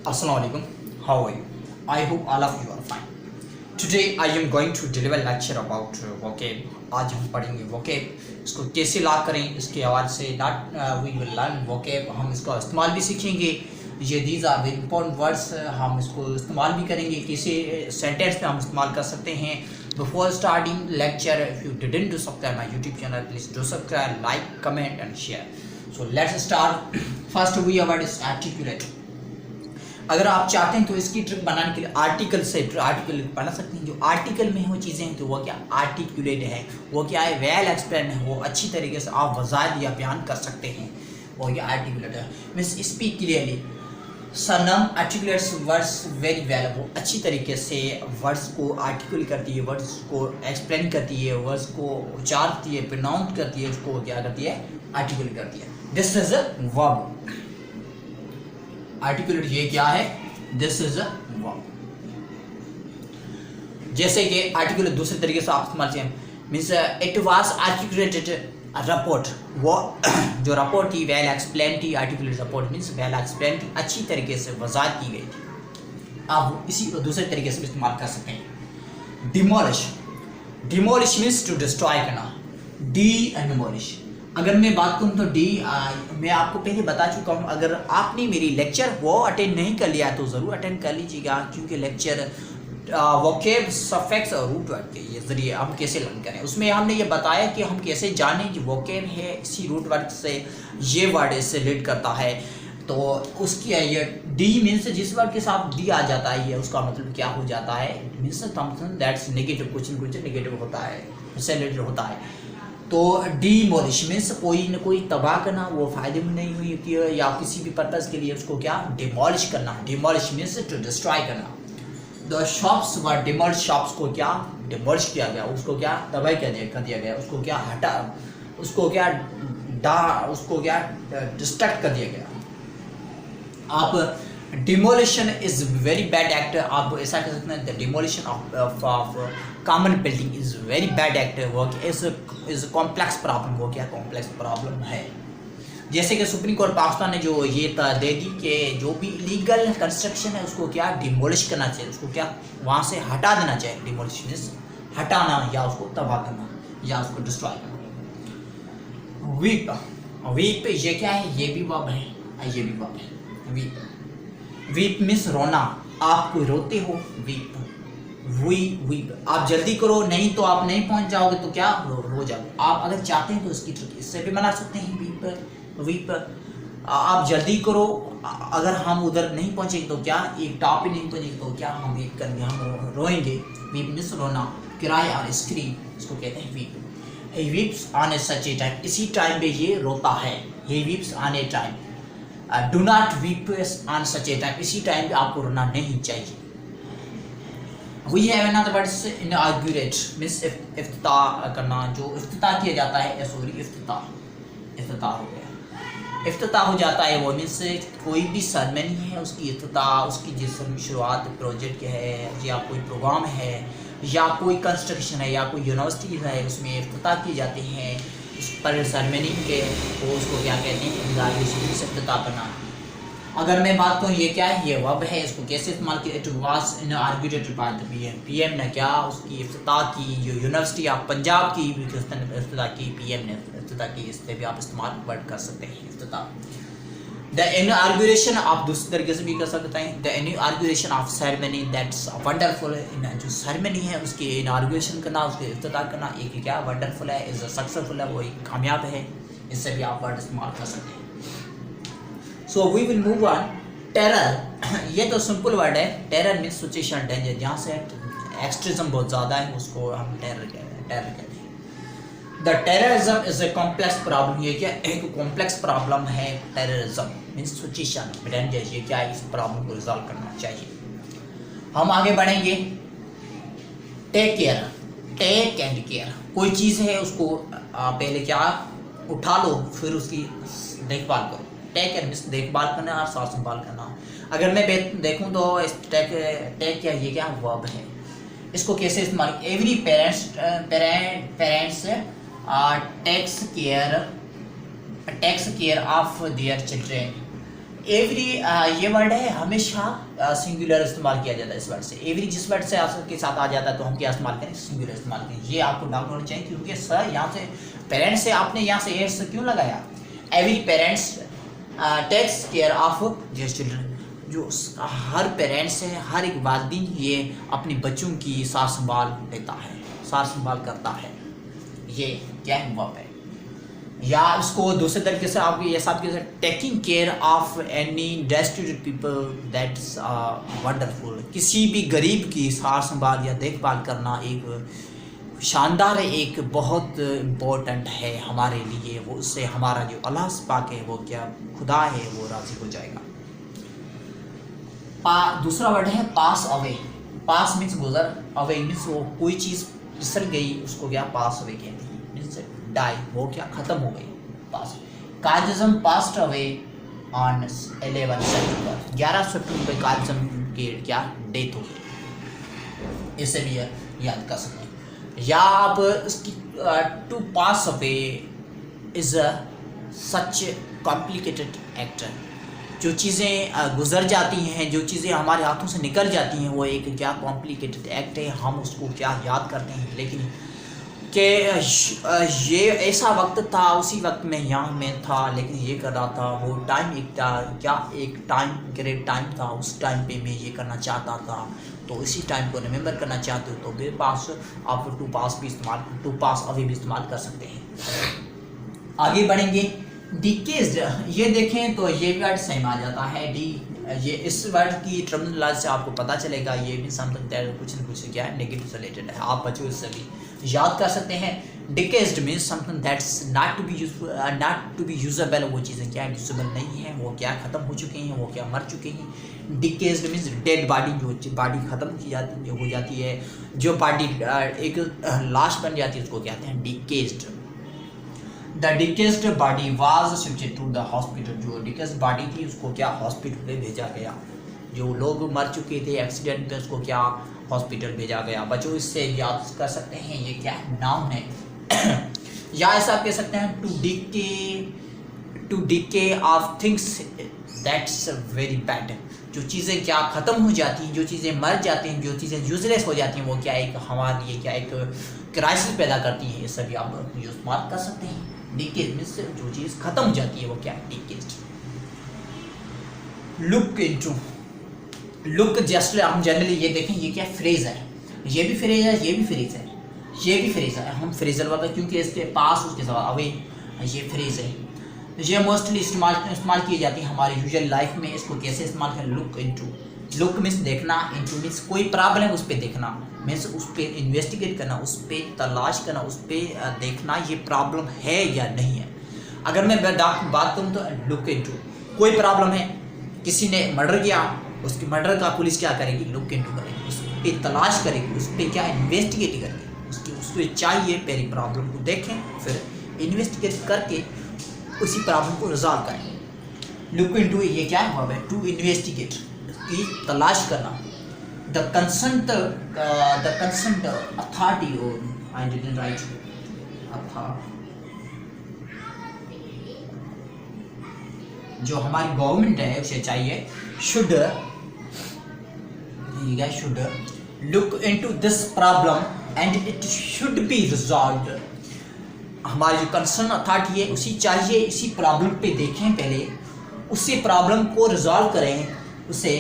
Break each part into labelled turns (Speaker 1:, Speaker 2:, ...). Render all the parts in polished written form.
Speaker 1: Assalamualaikum. How are you? I hope all of you are fine. Today I am going to deliver lecture about vocab. आज हम पढ़ेंगे vocab, इसको कैसे ला करें, इसके हवाले से we will learn vocab. हम इसका इस्तेमाल भी सीखेंगे. ये these are very important words. हम इसको इस्तेमाल भी करेंगे, कैसे सेंटेंस में हम इस्तेमाल कर सकते हैं. Before starting lecture, if you didn't do subscribe my YouTube channel, please do subscribe, like, comment and share. So let's start. First we word is articulate. अगर आप चाहते हैं तो इसकी ट्रिक बनाने के लिए आर्टिकल से आर्टिकल बना सकते हैं. जो आर्टिकल में वो चीज़ें हैं तो वो क्या आर्टिकुलेट है, वो क्या है वेल एक्सप्लेन है, वो अच्छी तरीके से आप वज़ाहत या बयान कर सकते हैं. वो क्या आर्टिकुलेट है मीन्स स्पीक क्लियरली. सनम आर्टिकुलेट्स वर्ड्स वेरी वेल. वो अच्छी तरीके से वर्ड्स को आर्टिकुलेट करती है, वर्ड्स को एक्सप्लेन करती है, वर्ड्स को उच्चारती है, प्रोनाउंस करती है, उसको क्या करती है आर्टिकुलेट करती है. This is a verb. Articulate ये क्या है, दिस इज अ वर्ब. जैसे कि आर्टिकुलेट दूसरे तरीके से आप इस्तेमाल करें means it was articulated report. वो जो रिपोर्ट थी वेल एक्सप्लेन थी. Articulate report means well explain थी, अच्छी तरीके से वजाहत की गई थी. आप इसी को दूसरे तरीके से इस्तेमाल कर सकते हैं. Demolish. Demolish means to destroy करना. D demolish. अगर मैं बात करूँ तो डी मैं आपको पहले बता चुका हूँ. अगर आपने मेरी लेक्चर वो अटेंड नहीं कर लिया तो ज़रूर अटेंड कर लीजिएगा, क्योंकि लेक्चर वोकेब सफिक्स और रूट वर्ड के ये ज़रिए हम कैसे लर्न करें. उसमें हमने ये बताया कि हम कैसे जानें कि वोकेब है इसी रूट वर्ड से ये वर्ड इससे रिलेट करता है. तो उसकी ये डी मीन्स जिस वर्ड के साथ डी आ जाता है ये उसका मतलब क्या हो जाता है मीन्स समथिंग दैट्स नेगेटिव. कुछ न कुछ नेगेटिव होता है, उससे रिलेटेड होता है. तो डिमोलिश मीन्स कोई न कोई तबाह करना, वो फ़ायदे में नहीं हुई कि या किसी भी पर्पज़ के लिए उसको क्या डिमोलिश करना. डिमोलिश मीन्स टू डिस्ट्रॉय करना. The shops were demolish. Shops को क्या डिमोलिश किया गया, उसको क्या तबाह कर दिया गया, उसको क्या हटा, उसको क्या उसको क्या डिस्ट्रैक्ट कर दिया गया. आप demolition is very bad act. आप ऐसा कह सकते हैं the demolition of common building is very bad act. वो इज़ कॉम्प्लेक्स प्रॉब्लम. वो क्या कॉम्प्लेक्स प्रॉब्लम है. जैसे कि सुप्रीम कोर्ट पाकिस्तान ने जो ये दे दी कि जो भी इलीगल कंस्ट्रक्शन है उसको क्या डिमोलिश करना चाहिए, उसको क्या वहाँ से हटा देना चाहिए. डिमोलिश मीन्स हटाना या उसको तबाह करना या उसको डिस्ट्रॉय करना. वीप. वीप ये क्या है, ये भी वर्ब है, ये भी वर्ब है. वीप. वीप मीन्स रोना. आप कोई रोते हो, वीप. वीप. आप जल्दी करो नहीं तो आप नहीं पहुंच जाओगे तो क्या रो जाओगे. आप अगर चाहते हैं तो इसकी ट्रिक इससे भी बना सकते हैं. वीप. आप जल्दी करो, अगर हम उधर नहीं पहुंचेंगे तो क्या एक टॉप पे नहीं पहुंचेंगे तो क्या हम वीप करेंगे, हम रोएंगे. वीप मीन्स रोना. किराए और स्क्रीन इसको कहते हैं weep. He weeps on a such a time. इसी टाइम पे ये रोता है. He weeps on a time. Do not weep on such a time. इसी टाइम पे आपको रोना नहीं चाहिए. We have another word inaugurate means इफ्तिताह करना. जो इफ्तिताह किया जाता है सॉरी इफ्तिताह हो गया. इफ्तिताह हो जाता है वो मीन्स कोई भी सरमनी है उसकी इफ्तिताह, उसकी जिस शुरुआत प्रोजेक्ट के है या कोई प्रोग्राम है या कोई कंस्ट्रक्शन है या कोई यूनिवर्सिटी है उसमें इफ्तिताह किए जाते हैं उस पर सरमनी के, तो उसको क्या कहते हैं इनाग्रेशन से इफ्तिताह करना. अगर मैं बात करूँ ये क्या है, ये वर्ब है. इसको कैसे इस्तेमाल किया. It was inaugurated by the PM. PM ने क्या उसकी इफ्तिताह की. जो यूनिवर्सिटी ऑफ पंजाब की इफ्तिताह की पीएम ने इफ्तिताह की. इससे भी आप इस्तेमाल वर्ड कर सकते हैं इफ्तिताह. द इनऑग्यूरेशन आप दूसरे तरीके से भी कर सकते हैं. The inauguration of ceremony that's wonderful. जो सेरेमनी है उसकी इनऑग्यूरेशन करना, उसकी इफ्तिताह करना एक क्या वंडरफुल है, इज़ सक्सेसफुल है, वो एक कामयाब है. इससे भी आप वर्ड इस्तेमाल कर सकते हैं. So we will move on. Terror. ये तो सिंपल वर्ड है. Terror means situation danger. जहाँ से एक्सट्रीज्म बहुत ज़्यादा है उसको हम टेरर कहते हैं. The terrorism is a complex problem. ये क्या एक कॉम्प्लेक्स प्रॉब्लम है. Terrorism means situation danger. ये क्या है, इस प्रॉब्लम को रिजॉल्व करना चाहिए. हम आगे बढ़ेंगे. Take care. Take and care. कोई चीज़ है उसको पहले क्या उठा लो फिर उसकी देखभाल करो. टेक केयर मीन्स देखभाल करना और साफ संभाल करना. अगर मैं देखूं तो टेक क्या ये क्या वर्ब है. इसको कैसे इस्तेमाल. Every parents takes care of their children. Every ये वर्ड है हमेशा सिंगुलर इस्तेमाल किया जाता है इस वर्ड से। एवरी जिस वर्ड से के साथ आ जाता है तो हम क्या इस्तेमाल करें, सिंगुलर इस्तेमाल करें। ये आपको डाउट होना चाहिए क्योंकि सर यहाँ से पेरेंट्स से आपने यहाँ से एड्स क्यों लगाया। Every parents takes care of their children, जो हर पेरेंट्स है, हर एक वालिदैन ये अपने बच्चों की सार संभाल लेता है, सार संभाल करता है। ये क्या है, वर्ब है। या इसको दूसरे तरीके से आप ये सब taking care of any destitute people, that's wonderful. किसी भी गरीब की सार संभाल या देखभाल करना एक शानदार है, एक बहुत इम्पोर्टेंट है हमारे लिए। वो उससे हमारा जो अल्लाह पाक है, वो क्या खुदा है, वो राज़ी हो जाएगा। दूसरा वर्ड है पास अवे। पास मीन्स गुजर, अवे मीन्स वो कोई चीज़ फिसल गई, उसको क्या पास अवे कहते हैं, मीन्स डाई, वो क्या ख़त्म हो गई, पास। काजिज्म पास्ट अवे ऑन 11 सितंबर, 11 सितंबर काजिज्म की क्या डेथ हो गई, इसे भी याद कर सकते हैं। या आप इसकी to pass away is such complicated act, जो चीज़ें गुजर जाती हैं, जो चीज़ें हमारे हाथों से निकल जाती हैं, वो एक क्या कॉम्प्लिकेटेड एक्ट है। हम उसको क्या याद करते हैं, लेकिन कि ये ऐसा वक्त था, उसी वक्त में यहाँ में था, लेकिन ये कर रहा था, वो टाइम एक था, क्या एक टाइम ग्रेट टाइम था, उस टाइम पे मैं ये करना चाहता था, तो इसी टाइम को रिमेंबर करना चाहते हो तो मेरे पास आप टू पास भी इस्तेमाल, टू पास अभी भी इस्तेमाल कर सकते हैं। आगे बढ़ेंगे। डिकेज्ड, ये देखें तो ये वर्ड सेम आ जाता है। डी, ये इस वर्ड की टर्मिनोलॉजी से आपको पता चलेगा, ये भी समथिंग दैट कुछ न कुछ क्या है नेगेटिव रिलेटेड है, आप बच्चों इससे भी याद कर सकते हैं। Decayed means something that's not to be useful, not to be usable, वो चीज़ें क्या यूजेबल नहीं है, वो क्या ख़त्म हो चुके हैं, वो क्या मर चुके हैं। डिकेज्ड मीन्स डेड बॉडी, जो बॉडी ख़त्म की जाती हो जाती है, जो बॉडी एक लाश बन जाती है, उसको कहते हैं decayed. The decayed body was shifted to the hospital, जो डिकेज्ड बॉडी थी उसको क्या हॉस्पिटल में भेजा गया, जो लोग मर चुके थे एक्सीडेंट में उसको क्या हॉस्पिटल भेजा गया। बच्चों इससे याद कर सकते हैं, ये क्या नाउन है। या ऐसा कह सकते हैं to decay of things that's very bad, जो चीज़ें क्या ख़त्म हो जाती हैं, जो चीज़ें मर जाती हैं, जो चीज़ें यूजलेस हो जाती हैं, वो क्या एक हमारे लिए क्या एक क्राइसिस पैदा करती हैं। ये सभी आप इस्तेमाल कर सकते हैं। डिकेज मीन्स जो चीज़ ख़त्म हो जाती है वो क्या है, डिकेज्ड। लुक इनटू, लुक जस्ट हम जनरली ये देखें, ये क्या फ्रेज है, ये भी फ्रेज है, ये भी फ्रेज है, ये भी फ्रेज है। हम फ्रेजल वर्ड क्योंकि इसके पास उसके सवा अवे, ये फ्रेज है, ये मोस्टली इस्तेमाल की जाती है हमारे यूजुअल लाइफ में। इसको कैसे इस्तेमाल करें, लुक इनटू। लुक मीन्स देखना, इनटू मीन्स कोई प्रॉब्लम है उस पर देखना, मीन्स उस पर इन्वेस्टिगेट करना, उस पर तलाश करना, उस पर देखना ये प्रॉब्लम है या नहीं है। अगर मैं बात करूँ तो लुक इनटू, कोई प्रॉब्लम है, किसी ने मर्डर किया, उसकी मर्डर का पुलिस क्या करेगी, लुक इनटू करेगी, उस पर तलाश करेगी, उस पर क्या इन्वेस्टिगेट करेगी, उसको चाहिए पहले प्रॉब्लम को देखें, फिर इन्वेस्टिगेट करके उसी प्रॉब्लम को रिजॉल्व करें। लुक इनटू ये क्या है, टू इन्वेस्टिगेट, की तलाश करना। द कंसर्न अथॉरिटी, और आई डिडंट राइट जो हमारी गवर्नमेंट है उसे चाहिए should look into this problem and it should be resolved. हमारी जो कंसर्न अथॉरिटी है उसी चाहिए इसी प्रॉब्लम पे देखें, पहले उसी प्रॉब्लम को रिजॉल्व करें, उसे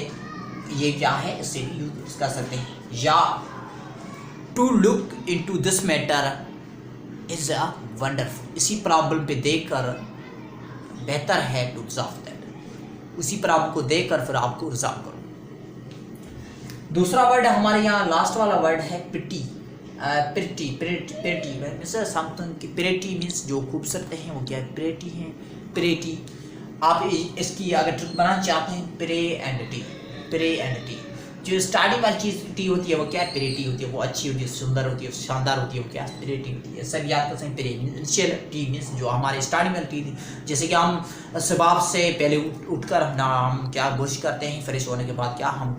Speaker 1: ये क्या है इसे यूज कर सकते हैं। या to look into this matter is a wonderful, इसी प्रॉब्लम पे देखकर बेहतर है टू रिजॉल्व दैट, उसी प्रॉब्लम को देखकर फिर आपको रिजॉल्व करो। दूसरा वर्ड हमारे यहाँ लास्ट वाला वर्ड है pretty. Pretty means something, pretty means जो खूबसूरत हैं वो क्या है, प्रिटी हैं, प्रिटी। आप इसकी अगर ट्रिक बनाना चाहते हैं, प्रे एंड टी, जो स्टार्टिंग वाली चीज़ टी होती है वो क्या है, प्रिटी होती है, वो अच्छी होती है, सुंदर होती है, शानदार होती है, वो क्या प्रिटी होती है। सब याद कर सकते हैं। प्रे इनिशियल टी मीन्स जो हमारे स्टार्टिंग वाली टी थी, जैसे कि हम सुबह से पहले उठकर हम क्या ब्रश करते हैं, फ्रेश होने के बाद क्या हम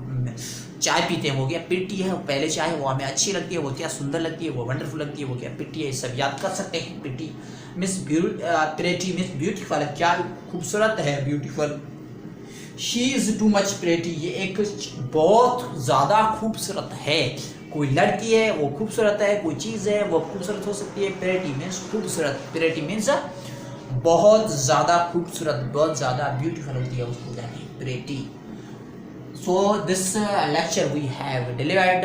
Speaker 1: चाय पीते हैं, वो क्या प्रिटी है। पहले चाय वो हमें अच्छी लगती है, वो क्या सुंदर लगती है, वो वंडरफुल लगती है, वो क्या प्रिटी है। सब याद कर सकते हैं। Pretty means pretty means beautiful, क्या खूबसूरत है, beautiful. She is too much pretty, ये एक बहुत ज़्यादा खूबसूरत है। कोई लड़की है वो खूबसूरत है, कोई चीज़ है वो खूबसूरत हो सकती है। प्रेटी मीन्स खूबसूरत, प्रेटी मीन्स बहुत ज़्यादा खूबसूरत, बहुत ज़्यादा ब्यूटीफुल होती है, उसको कहते हैं pretty. So this lecture we have delivered,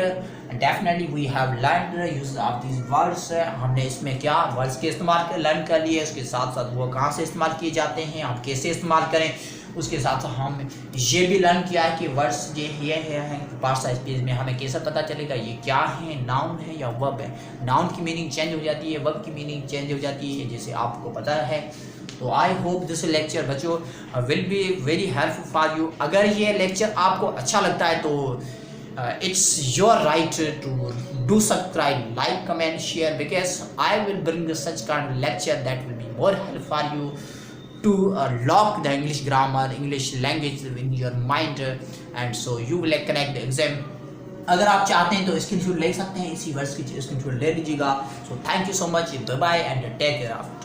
Speaker 1: definitely we have learned use of these words। हमने इसमें क्या वर्ड्स के इस्तेमाल लर्न कर लिए, उसके साथ साथ वो कहाँ से इस्तेमाल किए जाते हैं, हम कैसे इस्तेमाल करें, उसके साथ साथ हम ये भी लर्न किया है कि वर्ड्स ये है पास्ट स्पीच में हमें कैसे पता चलेगा ये क्या है, नाउन है या वर्ब है। नाउन की मीनिंग चेंज हो जाती है, वर्ब की मीनिंग चेंज हो जाती है, जैसे आपको पता है। तो आई होप दिस लेक्चर बच्चों will be very helpful for you. अगर ये लेक्चर आपको अच्छा लगता है तो it's your right to do subscribe, like, comment, share, because I will bring such kind lecture that will be more help for you to lock the English grammar, English language in your mind, and so you will connect the exam। अगर आप चाहते हैं तो screenshot ले सकते हैं, इसी words की स्क्रीनशॉट ले लीजिएगा। So thank you so much, bye bye and take care of.